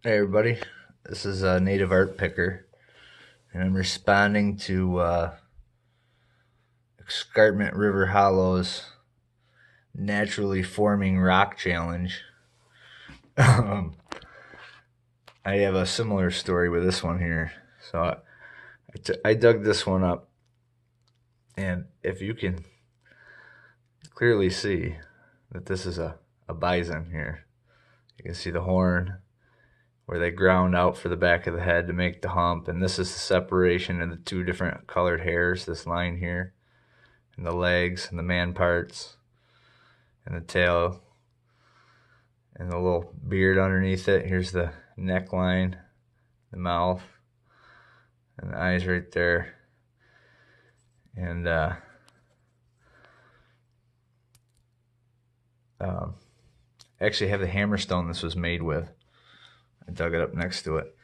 Hey everybody, this is Native Art Picker, and I'm responding to Escarpment River Hollow's Naturally Forming Rock Challenge. um, I have a similar story with this one here. So I dug this one up, and if you can clearly see that this is a bison here, you can see the horn where they ground out for the back of the head to make the hump, and this is the separation of the two different colored hairs, this line here, and the legs and the man parts and the tail and the little beard underneath it. Here's the neckline, the mouth, and the eyes right there. And actually have the hammerstone this was made with. I dug it up next to it.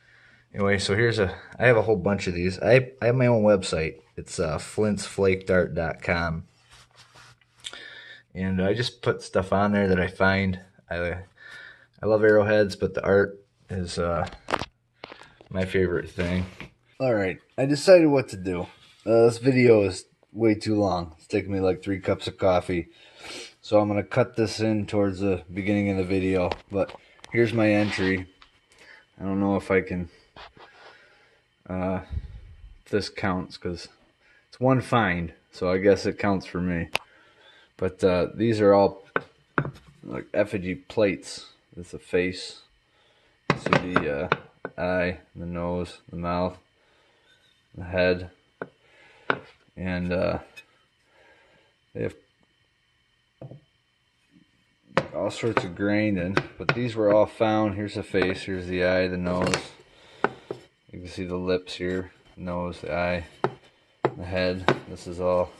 Anyway, so I have a whole bunch of these. I have my own website. It's flintsflakedart.com. And I just put stuff on there that I find. I love arrowheads, but the art is my favorite thing. Alright, I decided what to do. This video is way too long. It's taking me like 3 cups of coffee. So I'm going to cut this in towards the beginning of the video. But here's my entry. I don't know if I can... if this counts, because it's one find. So I guess it counts for me. But these are all like effigy plates. It's the face. See the eye, the nose, the mouth, the head, and they have all sorts of graining. But these were all found. Here's the face. Here's the eye, the nose. You can see the lips here, nose, the eye, the head. This is all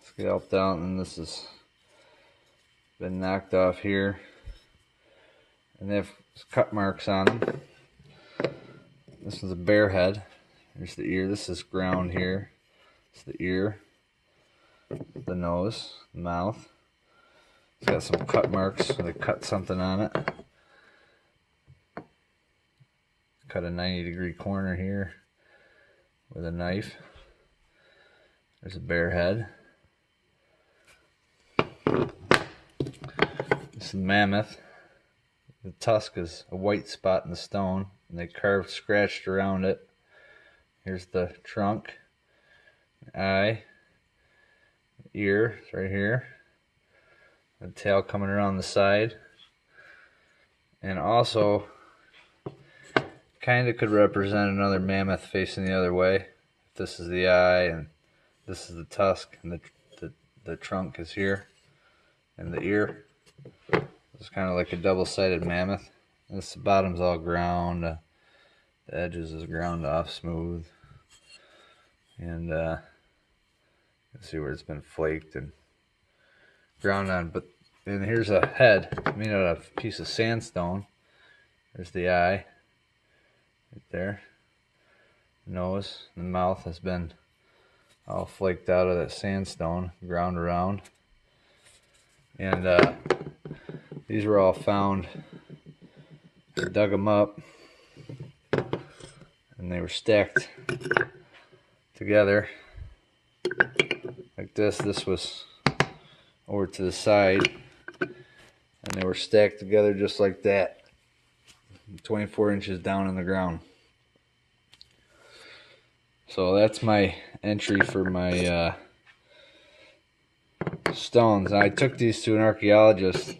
scalped out, and this has been knocked off here. And they have cut marks on them. This is a bear head. There's the ear. This is ground here. It's the ear, the nose, the mouth. It's got some cut marks. So they cut something on it. Cut a 90-degree corner here with a knife. There's a bear head. This is a mammoth. The tusk is a white spot in the stone, and they carved, scratched around it. Here's the trunk, the eye, the ear is right here, the tail coming around the side, and also kind of could represent another mammoth facing the other way. This is the eye, and this is the tusk, and the trunk is here, and the ear. It's kind of like a double-sided mammoth. This bottom's all ground. The edges is ground off smooth. And you can see where it's been flaked and ground on. But then here's a head made out of a piece of sandstone. There's the eye right there. The nose and the mouth has been all flaked out of that sandstone, ground around. And these were all found. I dug them up, and they were stacked together like this. This was over to the side, and they were stacked together just like that, 24 inches down in the ground. So that's my entry for my stones. I took these to an archaeologist,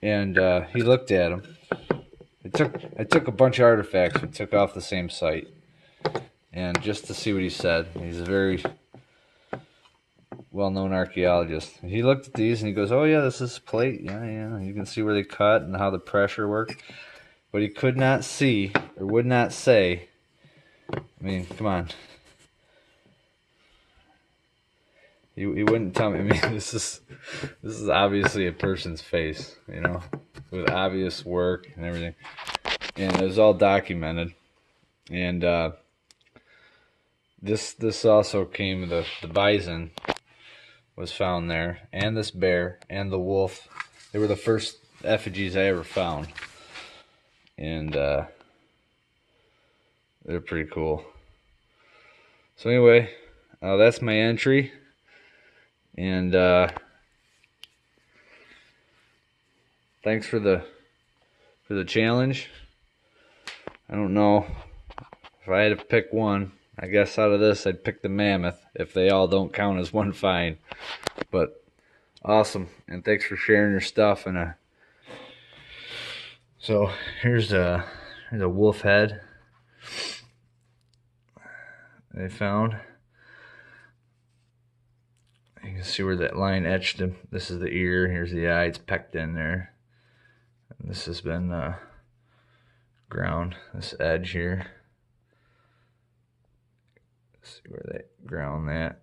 and he looked at them. I took a bunch of artifacts we took off the same site, and just to see what he said. He's a very well-known archaeologist. He looked at these and he goes, "Oh yeah, this is plate. Yeah. You can see where they cut and how the pressure worked." But he could not see, or would not say. I mean, come on. He wouldn't tell me. I mean, this is obviously a person's face, with obvious work and everything, and it was all documented. And this also came. The bison was found there, and this bear and the wolf. They were the first effigies I ever found. and they're pretty cool. So anyway, that's my entry, and thanks for the challenge. I don't know if I had to pick one. I guess out of this, I'd pick the mammoth if they all don't count as one find. But awesome, and thanks for sharing your stuff. And so here's a wolf head they found. You can see where that line etched him. This is the ear. Here's the eye. It's pecked in there. And this has been ground. This edge here. Let's see where they ground that.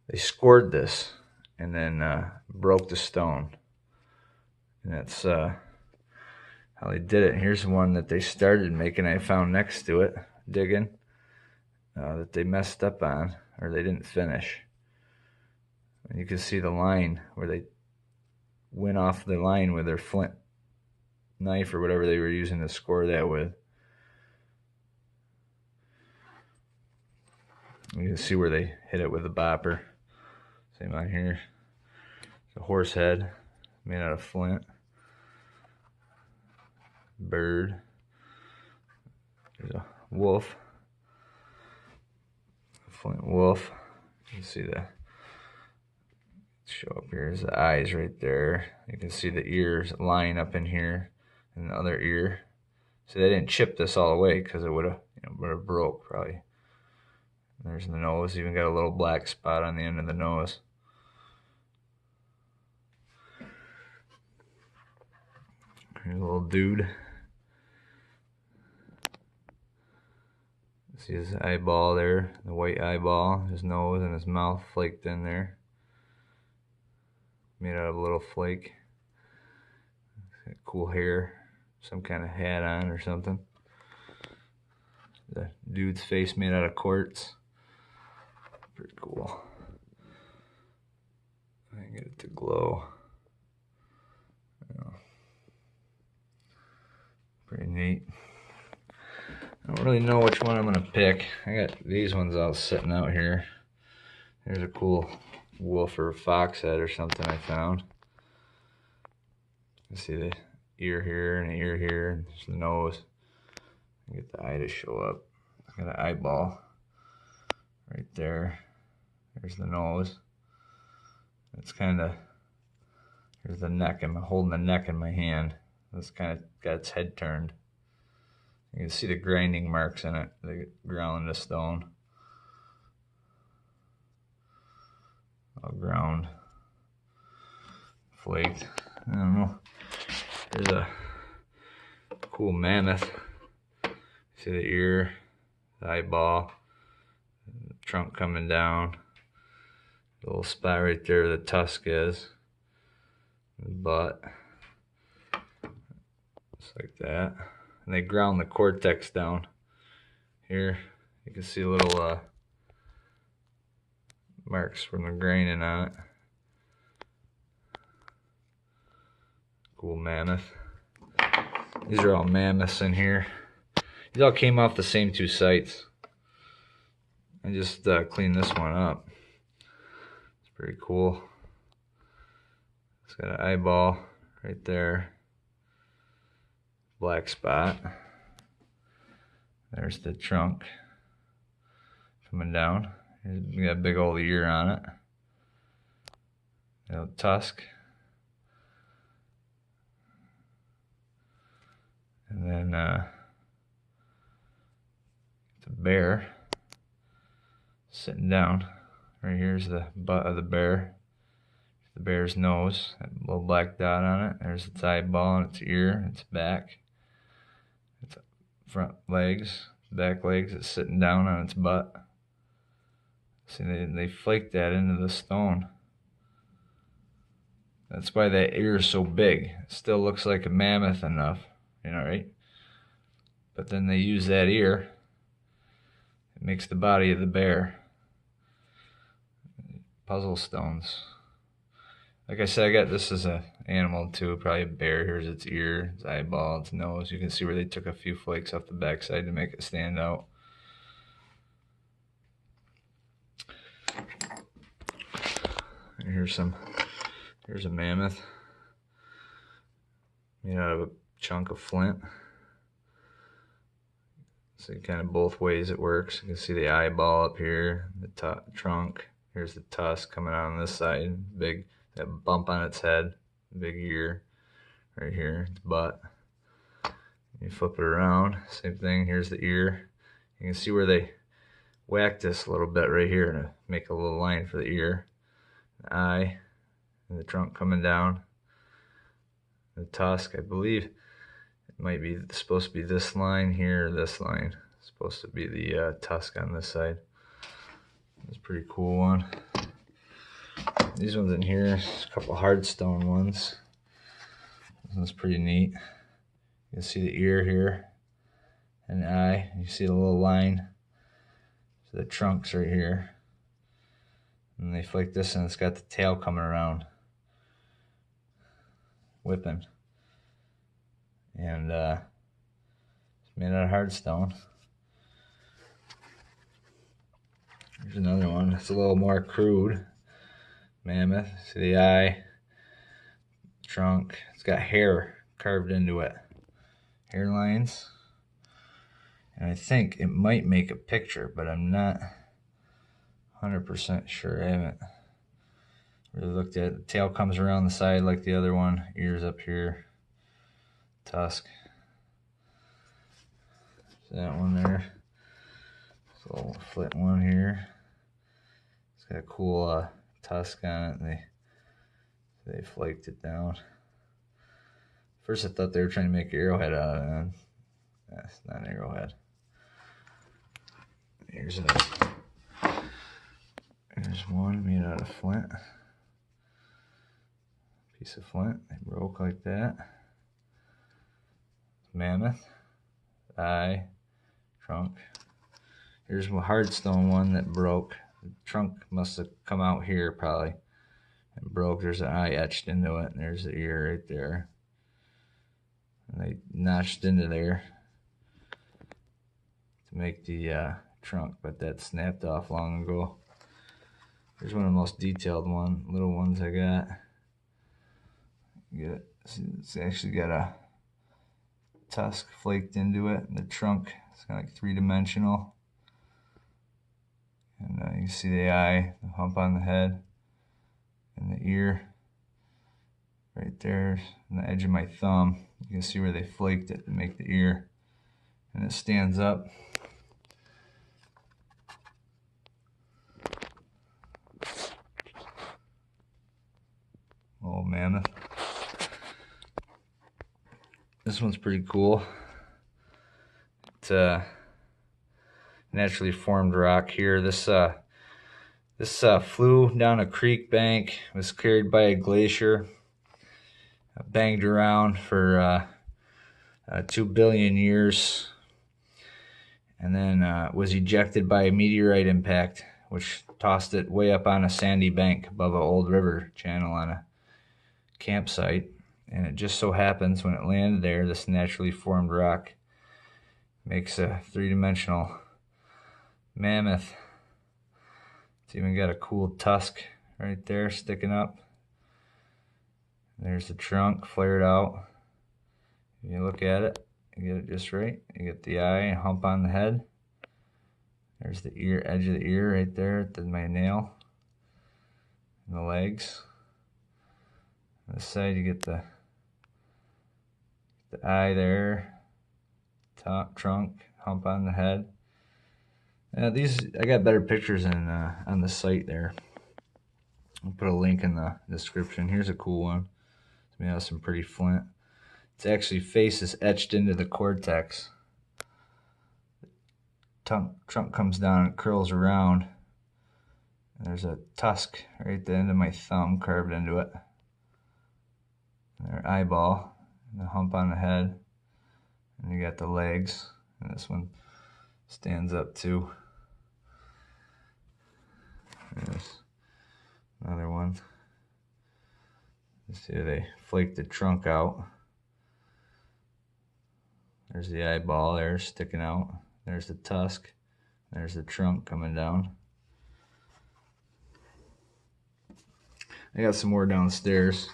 They scored this and then broke the stone. And that's how they did it. Here's one that they started making. I found next to it, digging, that they messed up on, or they didn't finish. And you can see the line where they went off the line with their flint knife or whatever they were using to score that with. You can see where they hit it with the bopper. Same on here. It's a horse head made out of flint. Bird. There's a wolf. A flint wolf. You can see the show up here is the eyes right there. You can see the ears lying up in here, and the other ear. So they didn't chip this all the way because it would have broke probably. There's the nose. Even got a little black spot on the end of the nose. Here's a little dude. See his eyeball there, the white eyeball, his nose and his mouth flaked in there. Made out of a little flake. Cool hair, some kind of hat on or something. The dude's face made out of quartz. Pretty cool. I can get it to glow. Pretty neat. I don't really know which one I'm going to pick. I got these ones all sitting out here. There's a cool wolf or fox head or something I found. You see the ear here and the ear here, and there's the nose. Get the eye to show up. Got an eyeball right there. There's the nose. It's kind of, here's the neck. I'm holding the neck in my hand. It's kind of got its head turned. You can see the grinding marks in it. They ground the stone. All ground. Flaked. I don't know. There's a cool mammoth. See the ear, the eyeball, the trunk coming down. The little spot right there where the tusk is. The butt. Just like that. And they ground the cortex down. Here you can see little marks from the graining on it. Cool mammoth. These are all mammoths in here. These all came off the same two sites. I just cleaned this one up. It's pretty cool. It's got an eyeball right there. Black spot. There's the trunk coming down. We got a big old ear on it. You know, tusk. And then the bear sitting down. Right here's the butt of the bear. The bear's nose, that little black dot on it. There's its eyeball and its ear, its back. Its front legs, back legs. It's sitting down on its butt. See, they flaked that into the stone. That's why that ear is so big. It still looks like a mammoth enough, you know, right? But then they use that ear. It makes the body of the bear. Puzzle stones. Like I said, I got this as a animal too, probably a bear. Here's its ear, its eyeball, its nose. You can see where they took a few flakes off the backside to make it stand out. Here's a mammoth made out of a chunk of flint. So kind of both ways it works. You can see the eyeball up here, the trunk. Here's the tusk coming out on this side. Big, that bump on its head. Big ear right here, its butt. You flip it around, same thing. Here's the ear. You can see where they whacked this a little bit right here to make a little line for the ear. The eye, and the trunk coming down. The tusk, I believe it might be supposed to be this line here or this line. It's supposed to be the tusk on this side. It's a pretty cool one. These ones in here, a couple hardstone ones. This one's pretty neat. You can see the ear here and the eye. You see the little line. So the trunk's right here. And they flake this and it's got the tail coming around. Whipping. And it's made out of hardstone. Here's another one. It's a little more crude. Mammoth. See the eye, trunk. It's got hair carved into it. Hairlines. And I think it might make a picture, but I'm not 100% sure. I haven't really looked at it. The tail comes around the side like the other one. Ears up here. Tusk. So that one there. This little flint one here. It's got a cool tusk on it. And they flaked it down. First I thought they were trying to make an arrowhead out of it. That's not an arrowhead. Here's one made out of flint. Piece of flint. They broke like that. Mammoth. Eye. Trunk. Here's a hardstone one that broke. The trunk must have come out here probably and broke. There's an eye etched into it, and there's the ear right there. And they notched into there to make the trunk, but that snapped off long ago. Here's one of the most detailed little ones I got. It's actually got a tusk flaked into it, and the trunk is kind of like three-dimensional. And you can see the eye, the hump on the head, and the ear right there on the edge of my thumb. You can see where they flaked it to make the ear, and it stands up. Little mammoth. This one's pretty cool. It's naturally formed rock here. This flew down a creek bank, was carried by a glacier, banged around for 2 billion years, and then was ejected by a meteorite impact, which tossed it way up on a sandy bank above an old river channel on a campsite. And it just so happens when it landed there, this naturally formed rock makes a three-dimensional mammoth. It's even got a cool tusk right there sticking up. There's the trunk flared out. If you look at it, you get it just right. You get the eye and hump on the head. There's the ear, edge of the ear right there at my nail. And the legs. On this side you get the eye there, top, trunk, hump on the head. These I got better pictures on the site there. I'll put a link in the description. Here's a cool one. It's made out of some pretty flint. It's actually face is etched into the cortex. Trunk comes down and curls around. And there's a tusk right at the end of my thumb carved into it. And their eyeball. The hump on the head, and you got the legs, and this one stands up too. There's another one. See, they flake the trunk out. There's the eyeball there sticking out. There's the tusk. There's the trunk coming down. I got some more downstairs.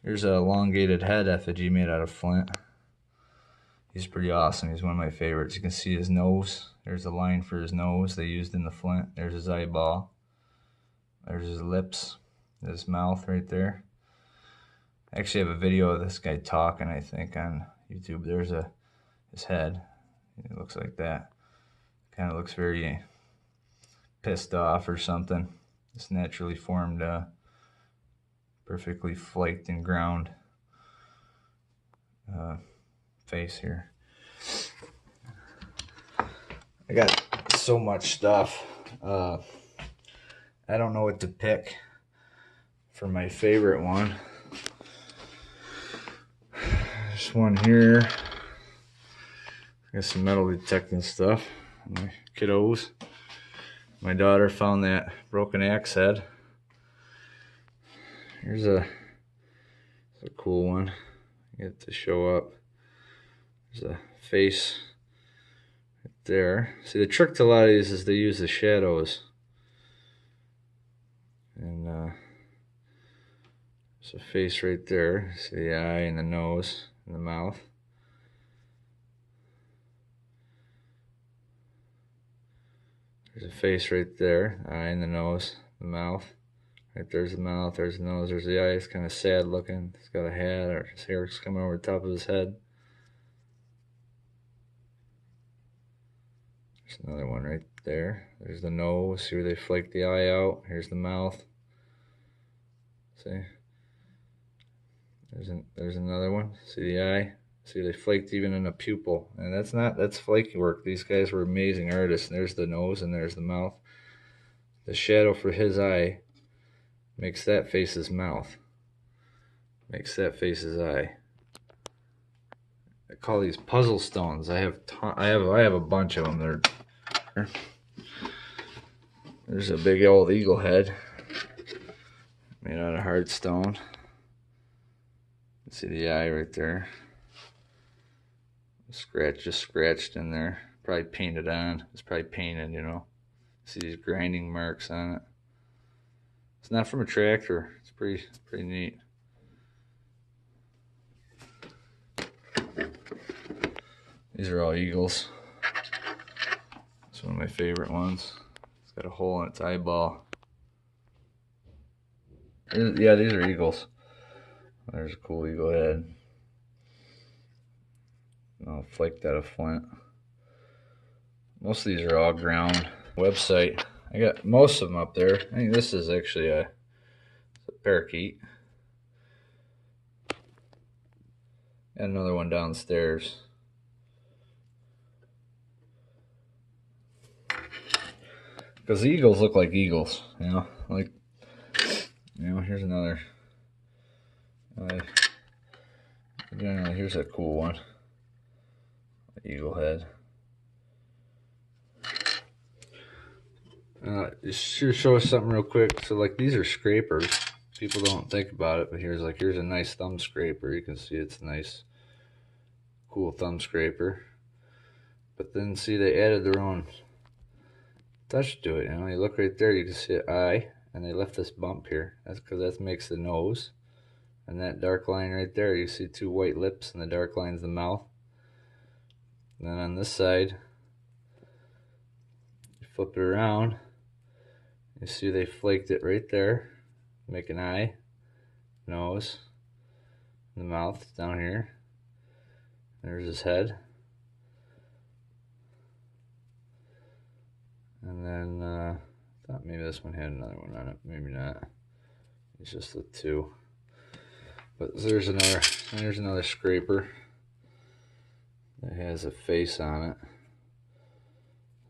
There's an elongated head effigy made out of flint. He's pretty awesome. He's one of my favorites. You can see his nose. There's a line for his nose they used in the flint. There's his eyeball. There's his lips. His mouth right there. I actually have a video of this guy talking, I think, on YouTube. There's his head. It looks like that. Kind of looks very pissed off or something. This naturally formed, perfectly flaked and ground face here. I got so much stuff. I don't know what to pick for my favorite one. There's one here. Got some metal detecting stuff. My kiddos. My daughter found that broken axe head. Here's a cool one. Get it to show up. There's a face right there. See, the trick to a lot of these is they use the shadows. And there's a face right there. See the eye and the nose and the mouth. There's a face right there. Eye and the nose, the mouth. Right there's the mouth, there's the nose, there's the eye. It's kind of sad looking. He's got a hat, or his hair's coming over the top of his head. There's another one right there. There's the nose. See where they flake the eye out. Here's the mouth. See? There's another one. See the eye? See, they flaked even in a pupil. And that's flaky work. These guys were amazing artists. And there's the nose and there's the mouth. The shadow for his eye makes that face his mouth. Makes that face his eye. I call these puzzle stones. I have a bunch of them. There's a big old eagle head made out of hard stone. See the eye right there. Just scratched in there. Probably painted on. It's probably painted, you know. See these grinding marks on it. It's not from a tractor. It's pretty neat. These are all eagles. It's one of my favorite ones. It's got a hole in its eyeball. Yeah, these are eagles. There's a cool eagle head. All flaked out of flint. Most of these are all ground. Website. I got most of them up there. I think this is actually a parakeet. Got another one downstairs. Because the eagles look like eagles, you know, like, you know, here's another, here's a cool one, eagle head. Just to show us something real quick. So like these are scrapers. People don't think about it, but here's a nice thumb scraper. You can see it's a nice, cool thumb scraper. But then see, they added their own touch to it. You know, you look right there, you can see an eye, and they left this bump here. That's because that makes the nose. And that dark line right there, you see two white lips, and the dark line's the mouth. And then on this side, you flip it around, you see they flaked it right there, make an eye, nose, and the mouth down here. There's his head. And then, I thought maybe this one had another one on it. Maybe not. It's just the two. But there's another scraper that has a face on it.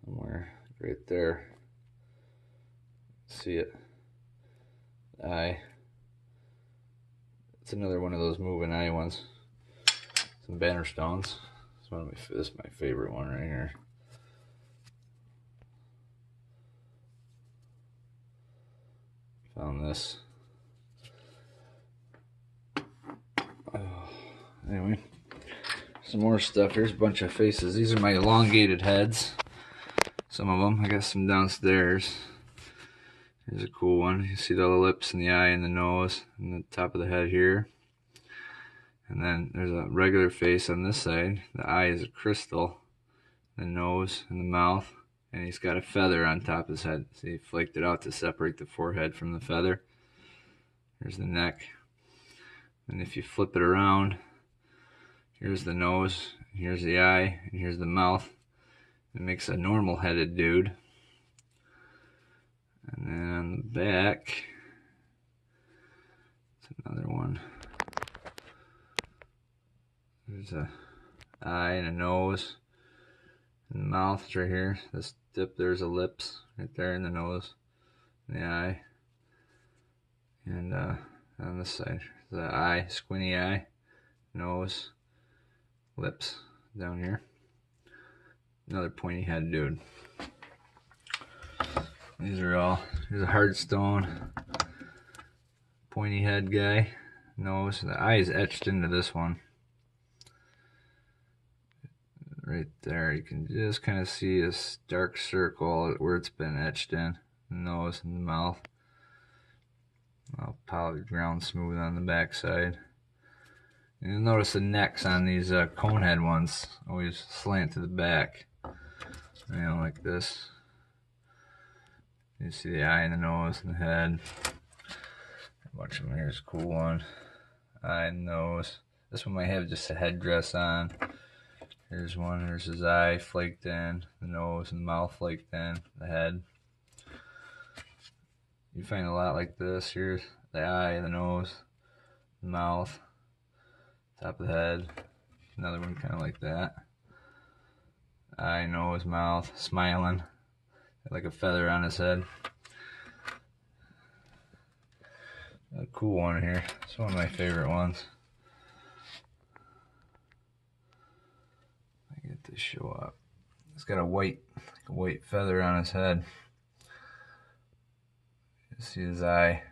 Somewhere right there. See it. Eye. It's another one of those moving eye ones. Some banner stones. This is my favorite one right here. Found this. Anyway, some more stuff. Here's a bunch of faces. These are my elongated heads. Some of them. I got some downstairs. Here's a cool one. You see the lips and the eye and the nose and the top of the head here. And then there's a regular face on this side. The eye is a crystal. The nose and the mouth. And he's got a feather on top of his head. See, he flaked it out to separate the forehead from the feather. Here's the neck. And if you flip it around, here's the nose, here's the eye, and here's the mouth. It makes a normal headed dude. And then on the back, it's another one. There's a eye and a nose, and the mouth right here. This tip, there's a lips right there, in the nose, and the eye. And on this side, the eye, squinty eye, nose, lips down here. Another pointy head dude. These are all, here's a hard stone, pointy head guy, nose. The eye is etched into this one. Right there, you can just kind of see a dark circle where it's been etched in. The nose and the mouth. I'll polished ground smooth on the back side. And you'll notice the necks on these cone head ones always slant to the back. You know, like this. You see the eye and the nose and the head. A bunch of them. Here's a cool one. Eye and nose. This one might have just a headdress on. Here's one. Here's his eye flaked in. The nose and the mouth flaked in. The head. You find a lot like this. Here's the eye, the nose, the mouth, top of the head. Another one kind of like that. Eye, nose, mouth, smiling. Like a feather on his head. A cool one here. It's one of my favorite ones. I get this show up. It's got a white feather on his head. You see his eye,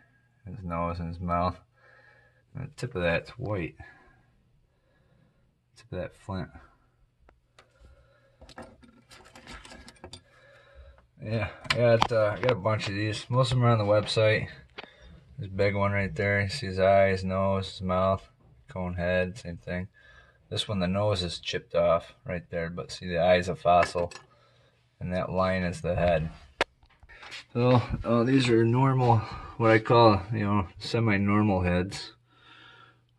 his nose, and his mouth. And the tip of that's white. Tip of that flint. Yeah, I got a bunch of these. Most of them are on the website. There's a big one right there. You see his eye, his nose, his mouth, cone head, same thing. This one, the nose is chipped off right there, but see the eye is a fossil, and that line is the head. So these are normal, what I call, semi-normal heads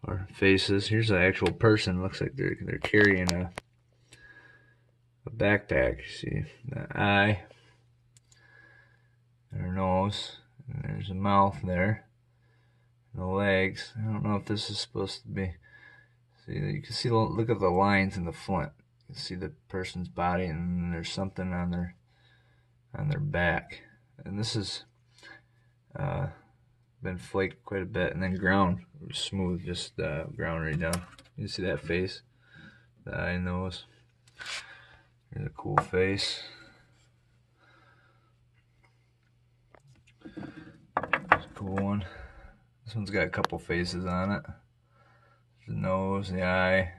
or faces. Here's an actual person. Looks like they're carrying a backpack. You see the eye. Their nose, and there's a mouth there, and the legs. I don't know if this is supposed to be. See, you can see. Look at the lines in the flint. You can see the person's body, and there's something on their back. And this has been flaked quite a bit, and then ground smooth, just ground right down. You can see that face, the eye, nose. Here's a cool face. Cool one. This one's got a couple faces on it. The nose, the eye,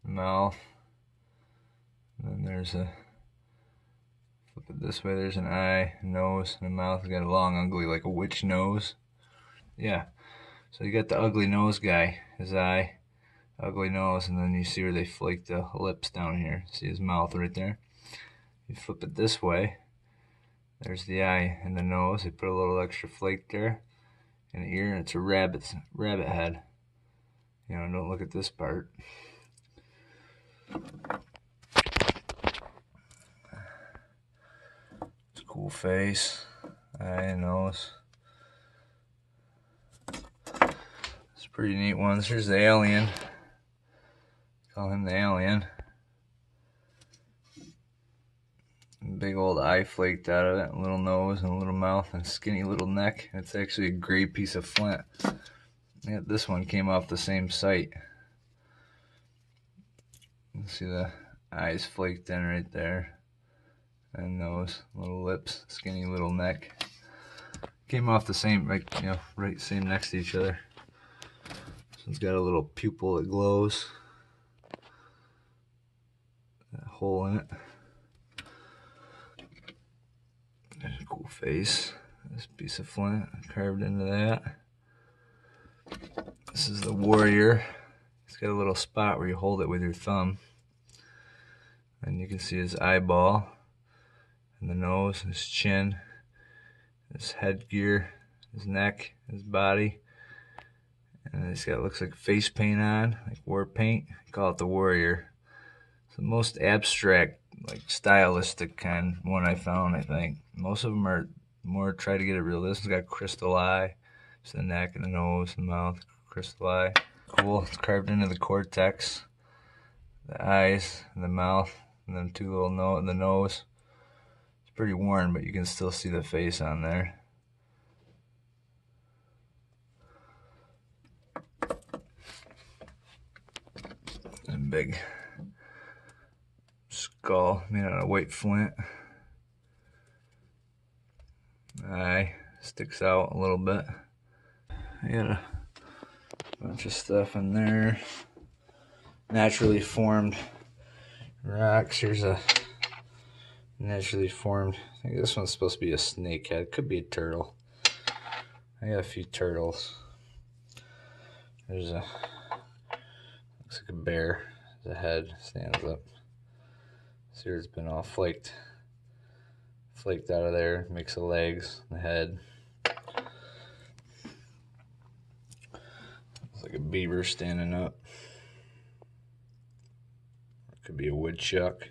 the mouth. And then there's a, flip it this way, there's an eye, a nose, and a mouth. It's got a long, ugly, like a witch nose. Yeah. So you got the ugly nose guy, his eye, ugly nose, and then you see where they flaked the lips down here. See his mouth right there? You flip it this way. There's the eye and the nose. They put a little extra flake there. And the ear, and it's a rabbit head. Don't look at this part. It's a cool face. Eye and nose. It's pretty neat ones. Here's the alien. Call him the alien. Big old eye flaked out of it, a little nose and a little mouth and a skinny little neck. It's actually a gray piece of flint. Yeah, this one came off the same site. You see the eyes flaked in right there, and nose, little lips, skinny little neck. Came off the same, right same next to each other. It's got a little pupil that glows. Got a hole in it. Got a cool face. This piece of flint carved into that. This is the warrior. It's got a little spot where you hold it with your thumb. And you can see his eyeball, and the nose, his chin, his headgear, his neck, his body. And he's got, looks like face paint on, like war paint. Call it the warrior. It's the most abstract, like stylistic kind one I found, I think. Most of them are more try to get it real. This one's got crystal eye. It's the neck and the nose and mouth, crystal eye. Cool, it's carved into the cortex. The eyes and the mouth and then two little the nose. It's pretty worn, but you can still see the face on there. A big skull made out of white flint. Eye sticks out a little bit. I got a bunch of stuff in there. Naturally formed rocks. Here's a naturally formed. I think this one's supposed to be a snake head. Could be a turtle. I got a few turtles. There's a looks like a bear. The head stands up. See, it's been all flaked out of there. Makes the legs, the head. It's like a beaver standing up. It could be a woodchuck.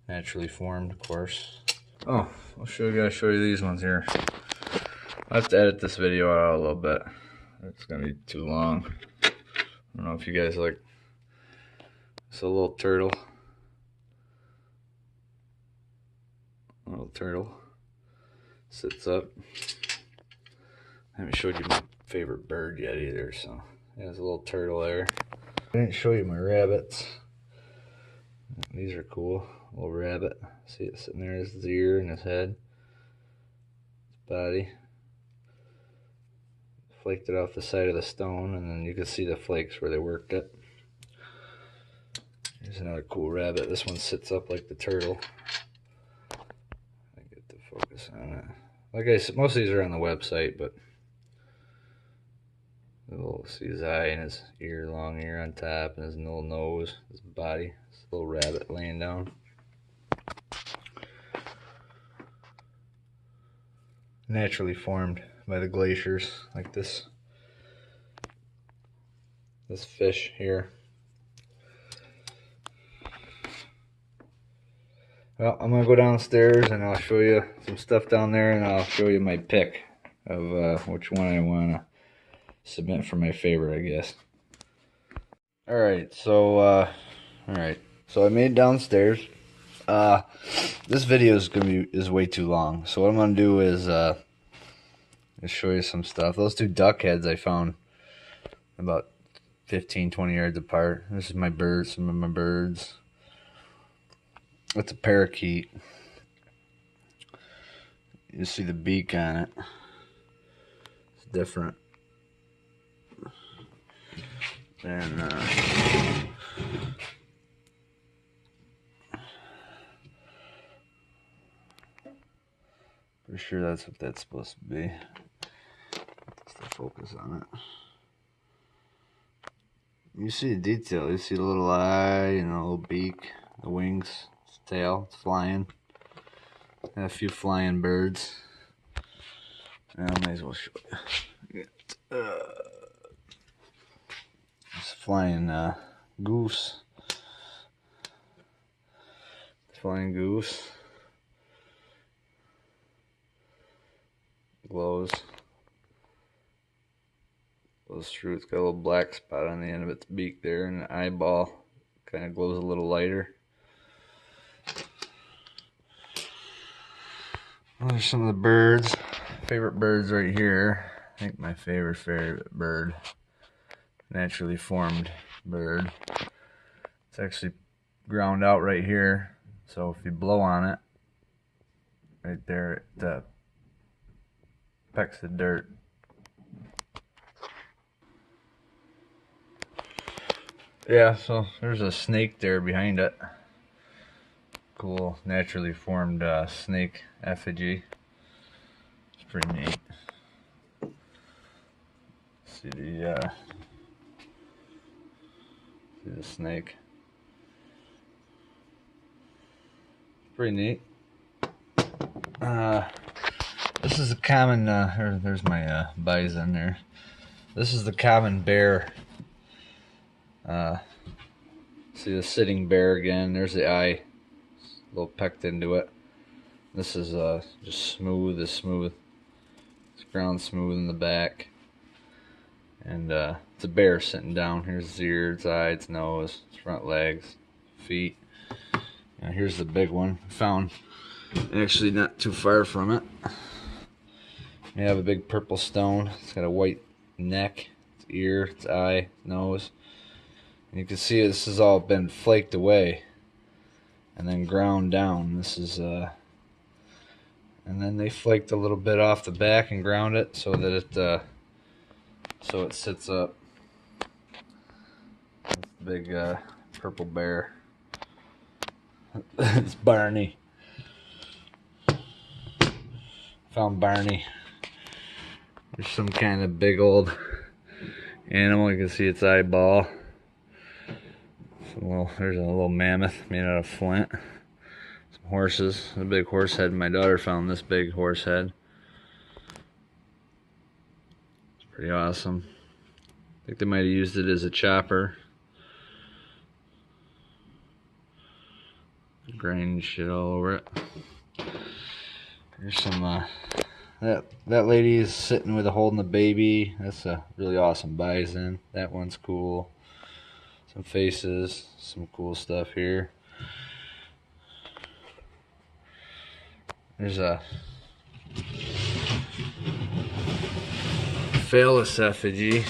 Naturally formed, of course. Oh, gotta show you these ones here. I'll have to edit this video out a little bit. It's gonna be too long. I don't know if you guys like. It's a little turtle. Little turtle sits up. I haven't showed you my favorite bird yet either, so yeah, there's a little turtle there. I didn't show you my rabbits. These are cool. A little rabbit. See it sitting there, his ear and his head, his body. Flaked it off the side of the stone, and then you can see the flakes where they worked it. Here's another cool rabbit. This one sits up like the turtle. I get the focus on it. Like I said, most of these are on the website, but you'll see his eye and his ear, long ear on top, and his little nose, his body. This little rabbit laying down. Naturally formed by the glaciers, like this fish here. Well, I'm gonna go downstairs and I'll show you some stuff down there, and I'll show you my pick of which one I want to submit for my favorite, I guess. Alright, so I made it downstairs. This video is way too long, so what I'm gonna do is just show you some stuff. Those two duck heads I found about 15-20 yards apart. This is my bird, some of my birds. That's a parakeet. You see the beak on it. It's different. And for sure that's what that's supposed to be. Just to focus on it. You see the detail. You see the little eye and the little beak, the wings, its tail, it's flying. And a few flying birds. I might as well show you. It's flying goose. Flying goose. Glows through. It's got a little black spot on the end of its beak there, and the eyeball kind of glows a little lighter. Those are some of the birds. Favorite birds right here. I think my favorite bird, naturally formed bird. It's actually ground out right here, so if you blow on it, right there, it pecks the dirt. Yeah, so there's a snake there behind it. Cool, naturally formed snake effigy. It's pretty neat. See the snake. Pretty neat. This is a common. There's my bison there. This is the common bear. See the sitting bear again. There's the eye, a little pecked into it. This is just smooth as smooth. It's ground smooth in the back. And it's a bear sitting down. Here's its ear, its eye, its nose, its front legs, feet. And here's the big one. Found actually not too far from it. You have a big purple stone. It's got a white neck, its ear, its eye, nose. And you can see this has all been flaked away and then ground down. This is and then they flaked a little bit off the back and ground it so that it sits up. That's the big purple bear. It's Barney. Found Barney. There's some kind of big old animal. You can see its eyeball. There's a little mammoth made out of flint. Some horses. A big horse head. My daughter found this big horse head. It's pretty awesome. I think they might have used it as a chopper. Grain shit all over it. There's some that lady is sitting with holding the baby. That's a really awesome bison. That one's cool. Some faces, some cool stuff here. There's a phallus effigy.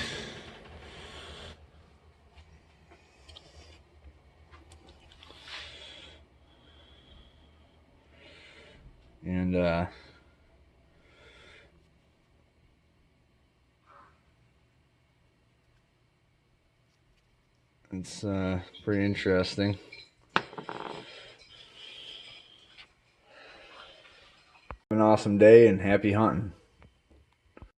And it's pretty interesting. Have an awesome day and happy hunting.